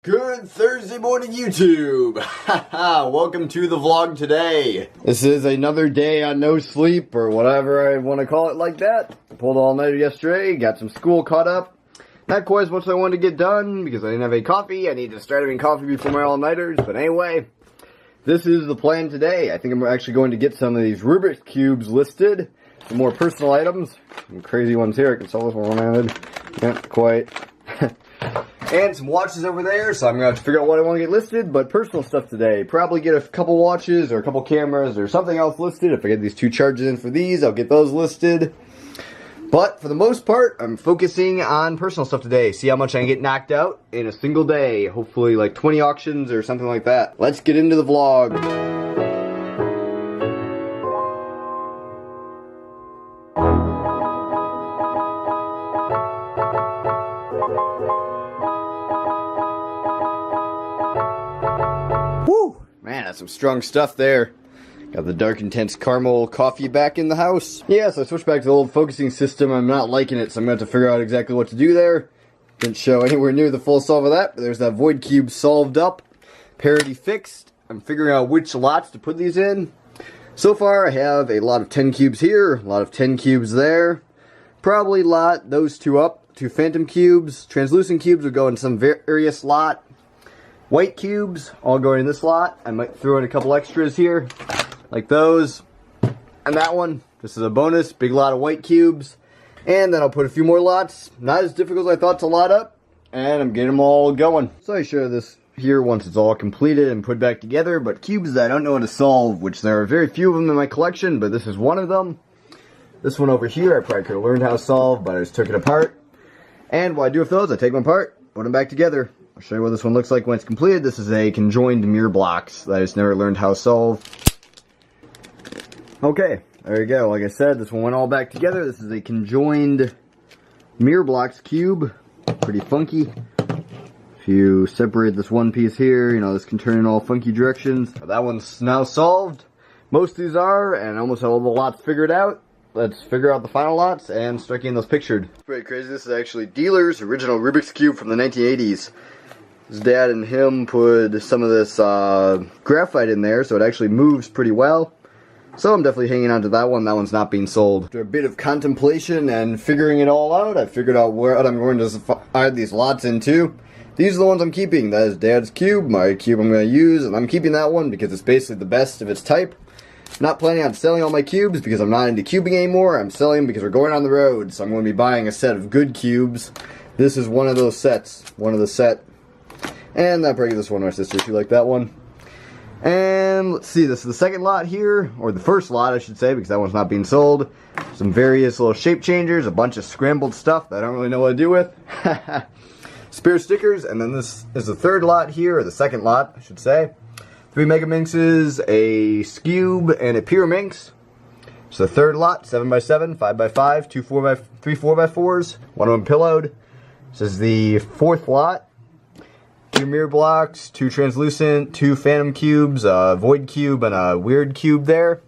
Good Thursday morning, YouTube! Welcome to the vlog today. This is another day on no sleep, or whatever I want to call it like that. Pulled all-nighter yesterday, got some school caught up. Not quite as much as I wanted to get done, because I didn't have any coffee. I need to start having coffee before my all-nighters, but anyway. This is the plan today. I think I'm actually going to get some of these Rubik's Cubes listed. Some more personal items. Some crazy ones here. I can sell this one. Yeah, quite. And some watches over there, so I'm going to have to figure out what I want to get listed, but personal stuff today. Probably get a couple watches or a couple cameras or something else listed. If I get these two charges in for these, I'll get those listed. But for the most part, I'm focusing on personal stuff today. See how much I can get knocked out in a single day. Hopefully like 20 auctions or something like that. Let's get into the vlog. Woo! Man, that's some strong stuff there. Got the dark intense caramel coffee back in the house. Yeah, so I switched back to the old focusing system. I'm not liking it, so I'm going to have to figure out exactly what to do there. Didn't show anywhere near the full solve of that, but there's that void cube solved up. Parity fixed. I'm figuring out which lots to put these in. So far, I have a lot of 10 cubes here, a lot of 10 cubes there. Probably lot those two up. 2 phantom cubes. Translucent cubes would go in some various lot. White cubes all going in this lot. I might throw in a couple extras here, like those. And that one, this is a bonus, big lot of white cubes. And then I'll put a few more lots. Not as difficult as I thought to lot up. And I'm getting them all going. So I show this here once it's all completed and put back together. But cubes that I don't know how to solve, which there are very few of them in my collection, but this is one of them. This one over here, I probably could have learned how to solve, but I just took it apart. And what I do with those, I take them apart, put them back together. I'll show you what this one looks like when it's completed. This is a conjoined mirror blocks that I just never learned how to solve. Okay, there you go. Like I said, this one went all back together. This is a conjoined mirror blocks cube. Pretty funky. If you separate this one piece here, you know, this can turn in all funky directions. That one's now solved. Most of these are, and I almost have all the lots figured out. Let's figure out the final lots and start getting those pictured. Pretty crazy. This is actually Dealer's original Rubik's Cube from the 1980s. His dad and him put some of this graphite in there, so it actually moves pretty well. So I'm definitely hanging on to that one. That one's not being sold. After a bit of contemplation and figuring it all out, I figured out what I'm going to add these lots into. These are the ones I'm keeping. That is Dad's cube, my cube I'm going to use, and I'm keeping that one because it's basically the best of its type. Not planning on selling all my cubes because I'm not into cubing anymore. I'm selling them because we're going on the road, so I'm going to be buying a set of good cubes. This is one of those sets. One of the set. And I'll probably give this one to my sister. She liked that one. And let's see, this is the second lot here, or the first lot I should say, because that one's not being sold. Some various little shape changers, a bunch of scrambled stuff that I don't really know what to do with. Spare stickers, and then this is the third lot here, or the second lot I should say. 3 Mega Minxes, a Scube, and a Pyraminx. So the third lot, 7x7, 5x5, 3 4x4s, one of them pillowed. This is the fourth lot. 2 mirror blocks, 2 translucent, 2 phantom cubes, a void cube, and a weird cube there.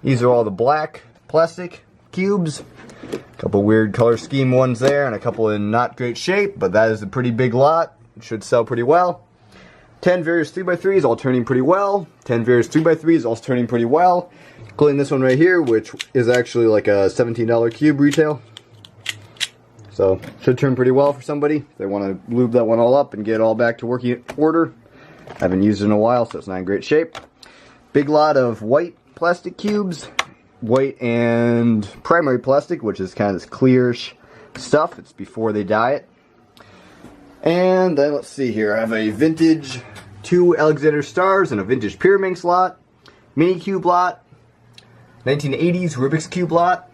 These are all the black plastic cubes. A couple weird color scheme ones there, and a couple in not great shape, but that is a pretty big lot. It should sell pretty well. 10 various 3x3s, all turning pretty well. 10 various 3x3s, all turning pretty well. Including this one right here, which is actually like a $17 cube retail. So, should turn pretty well for somebody. If they want to lube that one all up and get it all back to working order. Haven't used it in a while, so it's not in great shape. Big lot of white plastic cubes. White and primary plastic, which is kind of this clearish stuff. It's before they dye it. And then let's see here. I have a vintage 2 Alexander Stars and a vintage Pyraminx lot. Mini cube lot. 1980s Rubik's Cube lot.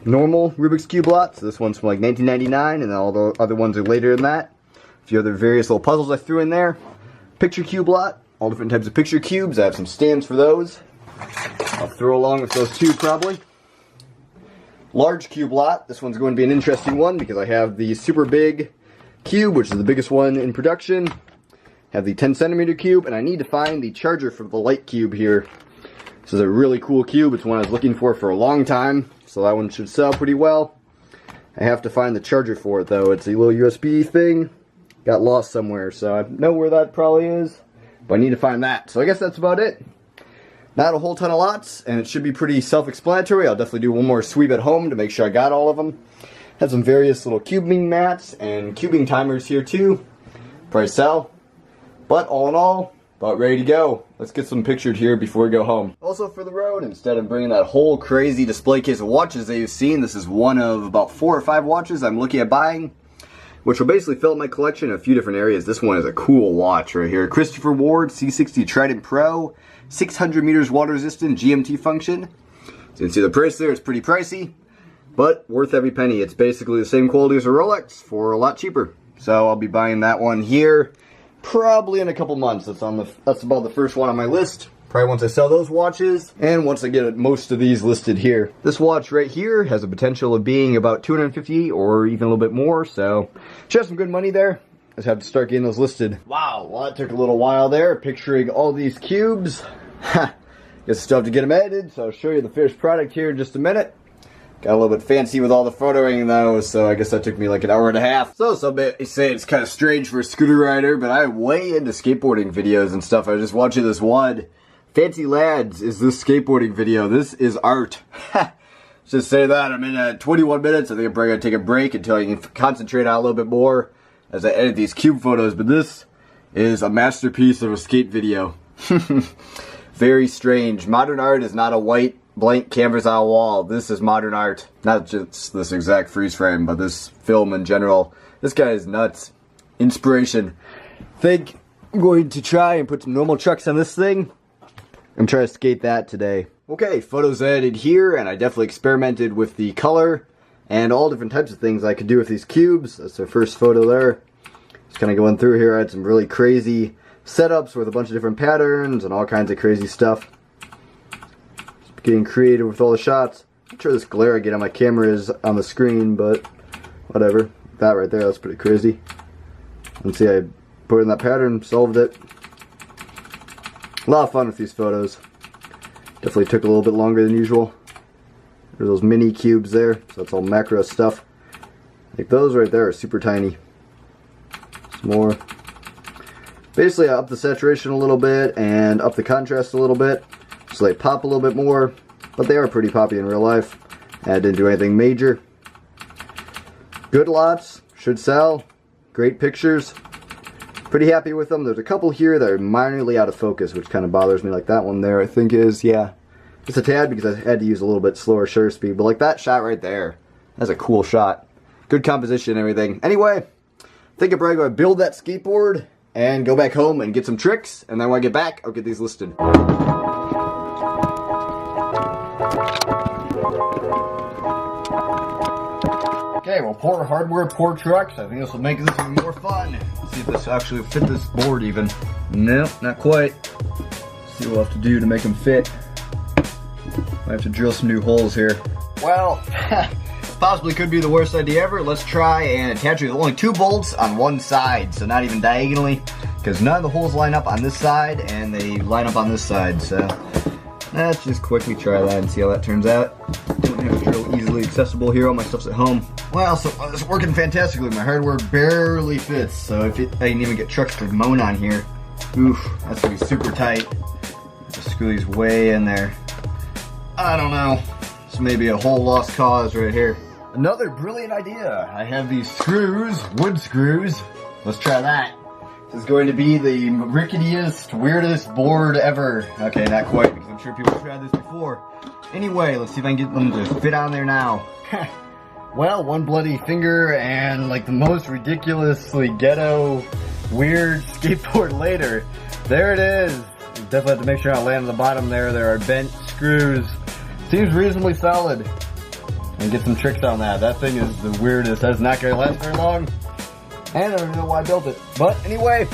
Normal Rubik's Cube lot. So this one's from like 1999, and all the other ones are later than that. A few other various little puzzles I threw in there. Picture cube lot. All different types of picture cubes. I have some stands for those. I'll throw along with those two probably. Large cube lot. This one's going to be an interesting one because I have the super big cube, which is the biggest one in production. Have the 10 centimeter cube, and I need to find the charger for the light cube here. This is a really cool cube. It's one I was looking for a long time, so that one should sell pretty well. I have to find the charger for it though. It's a little USB thing. got lost somewhere, so I know where that probably is, but I need to find that. So I guess that's about it. Not a whole ton of lots, and it should be pretty self-explanatory. I'll definitely do one more sweep at home to make sure I got all of them. Have some various little cubing mats and cubing timers here too. Probably sell. But all in all, about ready to go. Let's get some pictured here before we go home. Also for the road, instead of bringing that whole crazy display case of watches that you've seen, this is one of about 4 or 5 watches I'm looking at buying, which will basically fill up my collection in a few different areas. This one is a cool watch right here. Christopher Ward C60 Trident Pro, 600 meters water resistant, GMT function. So you can see the price there, it's pretty pricey, but worth every penny. It's basically the same quality as a Rolex for a lot cheaper. So I'll be buying that one here probably in a couple months. That's about the first one on my list. Probably once I sell those watches, and once I get most of these listed here. This watch right here has a potential of being about $250 or even a little bit more, so just some good money there. I just have to start getting those listed. Wow, well that took a little while there, picturing all these cubes. Guess still have to get them edited, so I'll show you the finished product here in just a minute. Got a little bit fancy with all the photoing though, so I guess that took me like an hour and a half. So some may say it's kind of strange for a scooter rider, but I'm way into skateboarding videos and stuff. I was just watching this one. Fancy Lads is this skateboarding video. This is art. Just say that. I'm in at 21 minutes. I think I'm probably going to take a break until I can concentrate on a little bit more as I edit these cube photos. But this is a masterpiece of a skate video. Very strange. Modern art is not a white blank canvas on a wall. This is modern art. Not just this exact freeze frame, but this film in general. This guy is nuts. Inspiration. Think I'm going to try and put some normal trucks on this thing. I'm trying to skate that today. Okay, photos edited here, and I definitely experimented with the color and all different types of things I could do with these cubes. That's the first photo there. Just kind of going through here. I had some really crazy setups with a bunch of different patterns and all kinds of crazy stuff. Just getting creative with all the shots. I'm not sure this glare I get on my camera is on the screen, but whatever. That right there, that's pretty crazy. And see, I put in that pattern, solved it. A lot of fun with these photos. Definitely took a little bit longer than usual. There's those mini cubes there, so that's all macro stuff. Like those right there are super tiny. Some more. Basically I up the saturation a little bit and up the contrast a little bit, so they pop a little bit more, but they are pretty poppy in real life. And I didn't do anything major. Good lots, should sell, great pictures. Pretty happy with them. There's a couple here that are minorly out of focus, which kind of bothers me. Like that one there, I think is, yeah, just a tad, because I had to use a little bit slower shutter speed. But like that shot right there, that's a cool shot. Good composition and everything. Anyway, I think I'm probably going to build that skateboard and go back home and get some tricks. And then when I get back, I'll get these listed. Okay, well, poor hardware, poor trucks. I think this will make this even more fun. Let's see if this actually will fit this board even. Nope, not quite. Let's see what we'll have to do to make them fit. I have to drill some new holes here. Well, this possibly could be the worst idea ever. Let's try and attach it with only 2 bolts on one side, so not even diagonally, because none of the holes line up on this side and they line up on this side. So let's just quickly try that and see how that turns out. Don't have a drill easily accessible here. All my stuff's at home. Well, so it's working fantastically. My hardware barely fits, so if I didn't even get trucks to mount on here, oof, that's gonna be super tight. Just screw these way in there. I don't know. This may be a whole lost cause right here. Another brilliant idea. I have these screws, wood screws. Let's try that. This is going to be the ricketiest, weirdest board ever. Okay, not quite, because I'm sure people have tried this before. Anyway, let's see if I can get them to fit on there now. Well, one bloody finger and like the most ridiculously ghetto, weird skateboard later. There it is. You definitely have to make sure I land on the bottom there. There are bent screws. Seems reasonably solid. And get some tricks on that. That thing is the weirdest. That's not going to last very long. And I don't know why I built it. But anyway,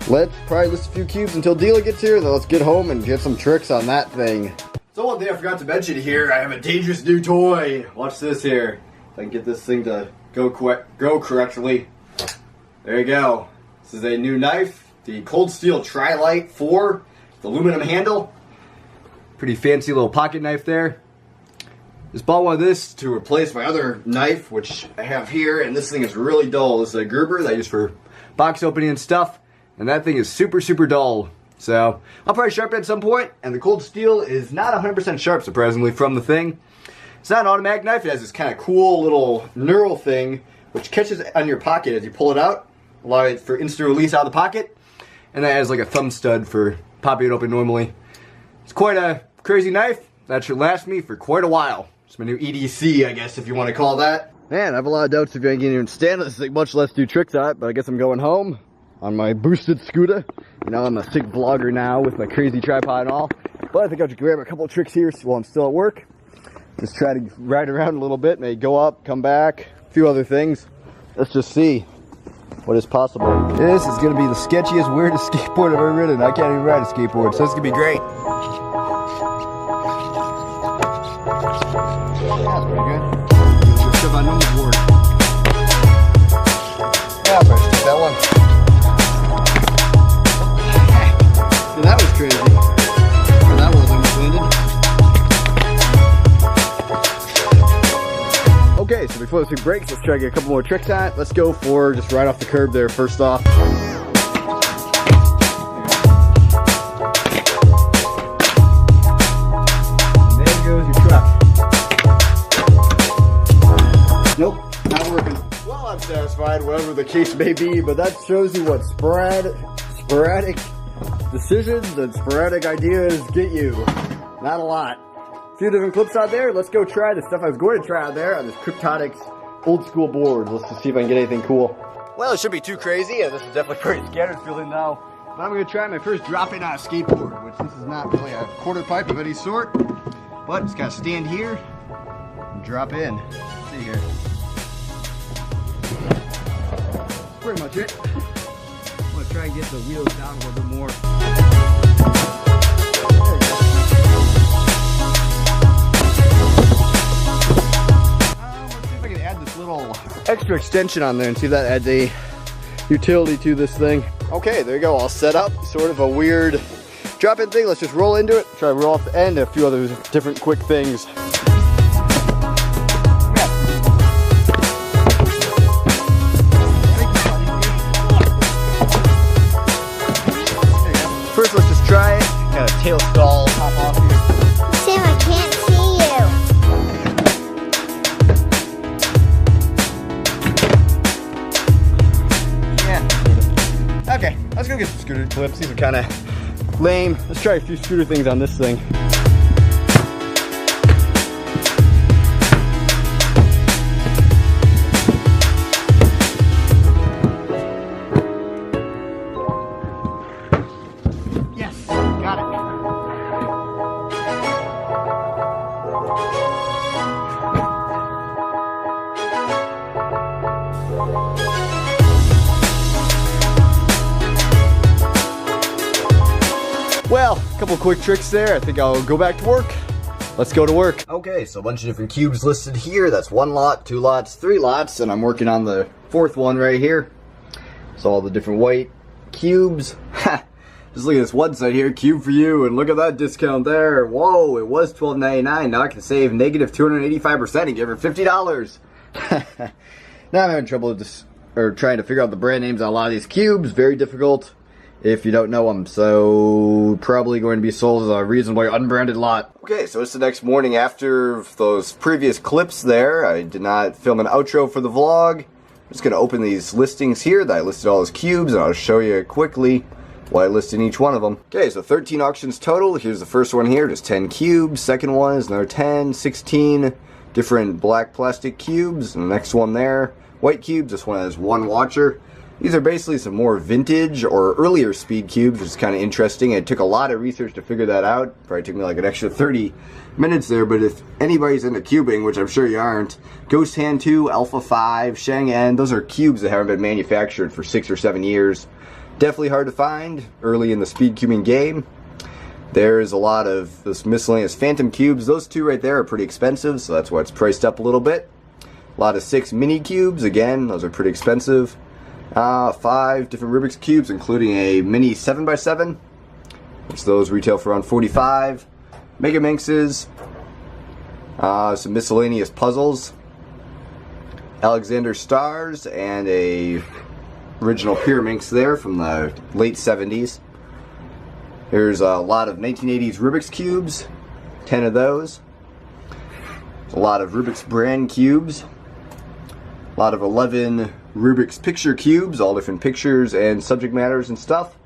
let's probably list a few cubes until Dealer gets here. Then let's get home and get some tricks on that thing. So one thing I forgot to mention here, I have a dangerous new toy. Watch this here. If I can get this thing to go correctly. There you go. This is a new knife. The Cold Steel Tri-Light 4. The aluminum handle. Pretty fancy little pocket knife there. Just bought one of this to replace my other knife, which I have here, and this thing is really dull. This is a Gerber that I use for box opening and stuff, and that thing is super, super dull. So I'll probably sharpen it at some point, and the cold steel is not 100% sharp, surprisingly, from the thing. It's not an automatic knife. It has this kind of cool little knurl thing, which catches on your pocket as you pull it out, allow it for instant release out of the pocket, and that has like a thumb stud for popping it open normally. It's quite a crazy knife. That should last me for quite a while. It's my new EDC, I guess, if you want to call that. Man, I have a lot of doubts if I can even stand this thing, much less do tricks on it, but I guess I'm going home on my boosted scooter. You know, I'm a sick vlogger now with my crazy tripod and all. But I think I'll just grab a couple of tricks here while I'm still at work. Just try to ride around a little bit, maybe go up, come back, a few other things. Let's just see what is possible. This is going to be the sketchiest, weirdest skateboard I've ever ridden. I can't even ride a skateboard, so this is going to be great. That's pretty good. Stuff I know board. Yeah, I'll probably stick that one. So that was crazy. Or that was landed. Okay, so before this thing breaks, let's try to get a couple more tricks on it. Let's go for just right off the curb there first off. Nope, not working. Well, I'm satisfied, whatever the case may be, but that shows you what sporadic decisions and sporadic ideas get you. Not a lot. A few different clips out there. Let's go try the stuff I was going to try out there on this Cryptotics old school board. Let's just see if I can get anything cool. Well, it shouldn't be too crazy. This is definitely pretty scattered feeling now. But I'm going to try my first drop-in on a skateboard, which this is not really a quarter pipe of any sort. But it's got to stand here and drop in. Let's see here. Pretty much it. I'm going to try and get the wheels down a little bit more. Let's see if I can add this little extra extension on there and see if that adds a utility to this thing. Okay, there you go, all set up. Sort of a weird drop-in thing. Let's just roll into it. Try to roll off the end, a few other different quick things. First, let's just try it. Kind of tail stall, pop off here. Sam, I can't see you. Yeah. Okay, let's go get some scooter clips. These are kind of lame. Let's try a few scooter things on this thing. Well, a couple quick tricks there. I think I'll go back to work. Let's go to work. Okay, so a bunch of different cubes listed here. That's 1 lot, 2 lots, 3 lots, and I'm working on the 4th one right here. So all the different white cubes. Just look at this one side here, cube for you, and look at that discount there. Whoa, it was $12.99. Now I can save negative 285% and give her $50. Now I'm having trouble with this, or trying to figure out the brand names on a lot of these cubes. Very difficult if you don't know them. So probably going to be sold as a reasonably unbranded lot. Okay, so it's the next morning after those previous clips there. I did not film an outro for the vlog. I'm just going to open these listings here that I listed all those cubes, and I'll show you quickly what I listed in each one of them. Okay, so 13 auctions total. Here's the first one here, just 10 cubes. Second one is another 10, 16 different black plastic cubes. And the next one there, white cubes. This one has 1 watcher. These are basically some more vintage or earlier speed cubes, which is kind of interesting. It took a lot of research to figure that out. Probably took me like an extra 30 minutes there, but if anybody's into cubing, which I'm sure you aren't, Ghost Hand 2, Alpha 5, Chang'an, those are cubes that haven't been manufactured for 6 or 7 years. Definitely hard to find early in the speed cubing game. There's a lot of this miscellaneous phantom cubes. Those 2 right there are pretty expensive, so that's why it's priced up a little bit. A lot of 6 mini cubes, again, those are pretty expensive. 5 different Rubik's cubes, including a mini 7x7, which those retail for around $45. Mega Minxes, Some miscellaneous puzzles, Alexander stars, and a original Pyraminx there from the late 70s. There's a lot of 1980s Rubik's cubes, 10 of those. A lot of Rubik's brand cubes. A lot of 11 Rubik's picture cubes, all different pictures and subject matters and stuff.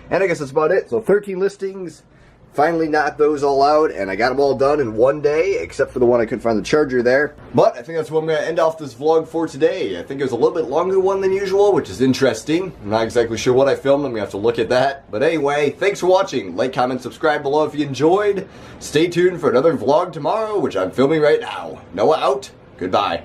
And I guess that's about it. So 13 listings. Finally knocked those all out, and I got them all done in one day, except for the one I couldn't find the charger there. But I think that's what I'm going to end off this vlog for today. I think it was a little bit longer one than usual, which is interesting. I'm not exactly sure what I filmed. I'm going to have to look at that. But anyway, thanks for watching. Like, comment, subscribe below if you enjoyed. Stay tuned for another vlog tomorrow, which I'm filming right now. Noah out. Goodbye.